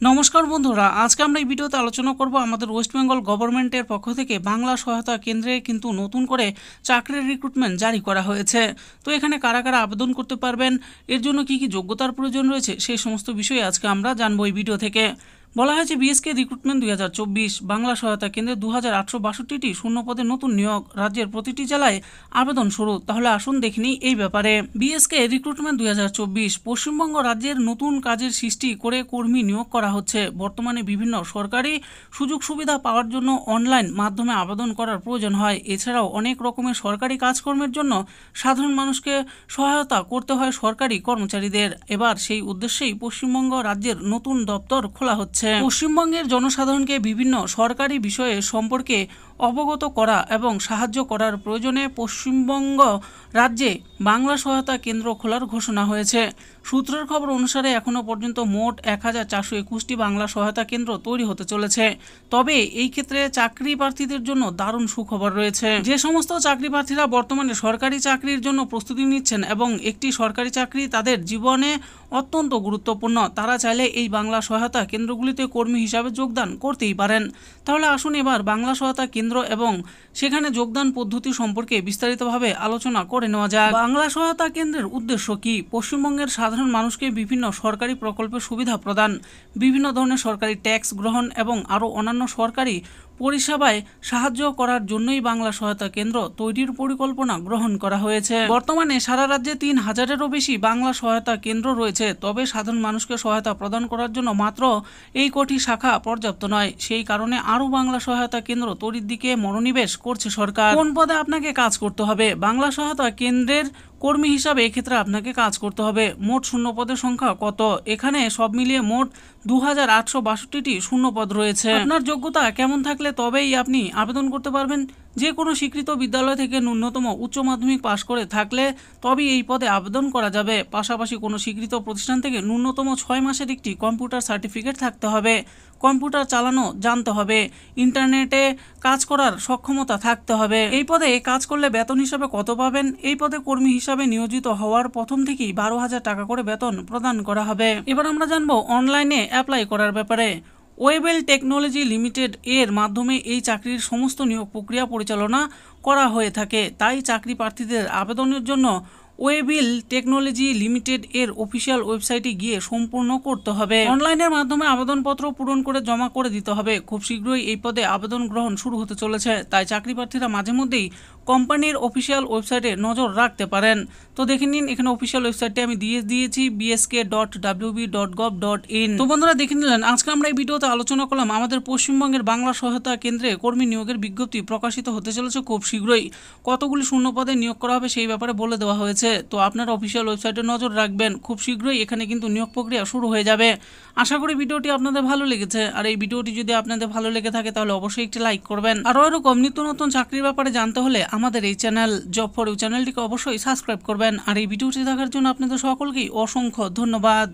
নমস্কার বন্ধুরা, আজকে আমরা এই ভিডিওতে আলোচনা করব আমাদের ওয়েস্ট বেঙ্গল গভর্নমেন্টের পক্ষ থেকে বাংলা সহায়তা কেন্দ্রে কিন্তু নতুন করে চাকরির রিক্রুটমেন্ট জারি করা হয়েছে। তো এখানে কারা কারা আবেদন করতে পারবেন, এর জন্য কি কি যোগ্যতার প্রয়োজন রয়েছে, সেই সমস্ত বিষয়ে আজকে আমরা জানবো এই ভিডিও থেকে। বলা হয়েছে বিএসকে রিক্রুটমেন্ট 2024 বাংলা সহায়তা কেন্দ্রে 2862টি শূন্য পদে নতুন নিয়োগ, রাজ্যের প্রতিটি জেলায় আবেদন শুরু। তাহলে আসুন দেখে নিই এই ব্যাপারে। বিএসকে রিক্রুটমেন্ট 2024 পশ্চিমবঙ্গ রাজ্যের নতুন কাজের সৃষ্টি করে কর্মী নিয়োগ করা হচ্ছে। বর্তমানে বিভিন্ন সরকারি সুযোগ সুবিধা পাওয়ার জন্য অনলাইন মাধ্যমে আবেদন করার প্রয়োজন হয়। এছাড়াও অনেক রকমের সরকারি কাজকর্মের জন্য সাধারণ মানুষকে সহায়তা করতে হয় সরকারি কর্মচারীদের। এবার সেই উদ্দেশ্যেই পশ্চিমবঙ্গ রাজ্যের নতুন দপ্তর খোলা হচ্ছে। পশ্চিমবঙ্গের জনসাধারণকে বিভিন্ন সরকারি বিষয়ে সম্পর্কে অবগত করা এবং সাহায্য করার প্রয়োজনে পশ্চিমবঙ্গ রাজ্যে বাংলা সহায়তা কেন্দ্র খোলার ঘোষণা হয়েছে। সূত্রের খবর অনুসারে এখনও পর্যন্ত মোট 1421টি বাংলা সহায়তা কেন্দ্র তৈরি হতে চলেছে। তবে এই ক্ষেত্রে চাকরি প্রার্থীদের জন্য দারুণ সুখবর রয়েছে। যে সমস্ত চাকরি প্রার্থীরা বর্তমানে সরকারি চাকরির জন্য প্রস্তুতি নিচ্ছেন এবং একটি সরকারি চাকরি তাদের জীবনে অত্যন্ত গুরুত্বপূর্ণ, তারা চাইলে এই বাংলা সহায়তা কেন্দ্রগুলিতে কর্মী হিসাবে যোগদান করতেই পারেন। তাহলে আসুন এবার বাংলা সহায়তা কেন্দ্র এবং সেখানে যোগদান পদ্ধতি সম্পর্কে বিস্তারিতভাবে আলোচনা করে নেওয়া যাক। বাংলা সহায়তা কেন্দ্রের উদ্দেশ্য কি? পশ্চিমবঙ্গের সাধারণ মানুষকে বিভিন্ন সরকারি প্রকল্পের সুবিধা প্রদান, বিভিন্ন ধরনের সরকারি ট্যাক্স গ্রহণ এবং আরও অন্যান্য সরকারি পরিষেবায় সাহায্য করার জন্যই বাংলা সহায়তা কেন্দ্র তৈরির পরিকল্পনা গ্রহণ করা হয়েছে। বর্তমানে সারা রাজ্যে 3000-এরও বেশি বাংলা সহায়তা কেন্দ্র রয়েছে। তবে সাধারণ মানুষকে সহায়তা প্রদান করার জন্য মাত্র এই কটি শাখা পর্যাপ্ত নয়। সেই কারণে আরও বাংলা সহায়তা কেন্দ্র তৈরির দিকে মনোনিবেশ করছে সরকার। কোন পদে আপনাকে কাজ করতে হবে? বাংলা সহায়তা কেন্দ্রের কর্মী হিসাবে এক্ষেত্রে আপনাকে কাজ করতে হবে। মোট শূন্য পদের সংখ্যা কত? এখানে সব মিলিয়ে মোট 2862টি শূন্য পদ রয়েছে। আপনার যোগ্যতা কেমন থাকলে তবেই আপনি আবেদন করতে পারবেন? যে কোনো স্বীকৃত বিদ্যালয় থেকে ন্যূনতম উচ্চ মাধ্যমিক পাশ করে থাকলে তবেই এই পদে আবেদন করা যাবে। পাশাপাশি কোনো স্বীকৃত প্রতিষ্ঠান থেকে ন্যূনতম 6 মাসের একটি কম্পিউটার সার্টিফিকেট থাকতে হবে, কম্পিউটার চালানো জানতে হবে, ইন্টারনেটে কাজ করার সক্ষমতা থাকতে হবে। এই পদে কাজ করলে বেতন হিসাবে কত পাবেন? এই পদে কর্মী হিসাবে নিয়োজিত হওয়ার প্রথম থেকেই 12,000 টাকা করে বেতন প্রদান করা হবে। এবার আমরা জানবো অনলাইনে অ্যাপ্লাই করার ব্যাপারে। ওয়েবেল টেকনোলজি লিমিটেড এর মাধ্যমে এই চাকরির সমস্ত নিয়োগ প্রক্রিয়া পরিচালনা করা হয়ে থাকে। তাই চাকরি প্রার্থীদের আবেদনের জন্য ওয়েবেল টেকনোলজি লিমিটেড এর অফিসিয়াল ওয়েবসাইটে গিয়ে সম্পূর্ণ করতে হবে। অনলাইনের মাধ্যমে আবেদনপত্র পূরণ করে জমা করে দিতে হবে। খুব শীঘ্রই এই পদে আবেদন গ্রহণ শুরু হতে চলেছে। তাই চাকরি প্রার্থীরা মাঝে মধ্যেই কোম্পানির অফিসিয়াল ওয়েবসাইটে নজর রাখতে পারেন। তো দেখে নিন, এখানে অফিসিয়াল ওয়েবসাইটে আমি দিয়ে দিয়েছি bsk.wb.gov.in। তো বন্ধুরা দেখে নিলেন, আজকে আমরা এই ভিডিওতে আলোচনা করলাম আমাদের পশ্চিমবঙ্গের বাংলা সহায়তা কেন্দ্রে কর্মী নিয়োগের বিজ্ঞপ্তি প্রকাশিত হতে চলেছে খুব শীঘ্রই। কতগুলি শূন্য পদে নিয়োগ করা হবে সেই ব্যাপারে বলে দেওয়া হয়েছে। তো আপনারা অফিসিয়াল ওয়েবসাইটে নজর রাখবেন। খুব শীঘ্রই এখানে কিন্তু নিয়োগ প্রক্রিয়া শুরু হয়ে যাবে। আশা করি ভিডিওটি আপনাদের ভালো লেগেছে। আর এই ভিডিওটি যদি আপনাদের ভালো লেগে থাকে তাহলে অবশ্যই একটি লাইক করবেন। আরও এরকম নিত্য নতুন চাকরির ব্যাপারে জানতে হলে আমাদের এই চ্যানেল জব ফর ইউ চ্যানেলটিকে অবশ্যই সাবস্ক্রাইব করবেন। আর এই ভিডিওটি দেখার জন্য আপনাদের সকলকেই অসংখ্য ধন্যবাদ।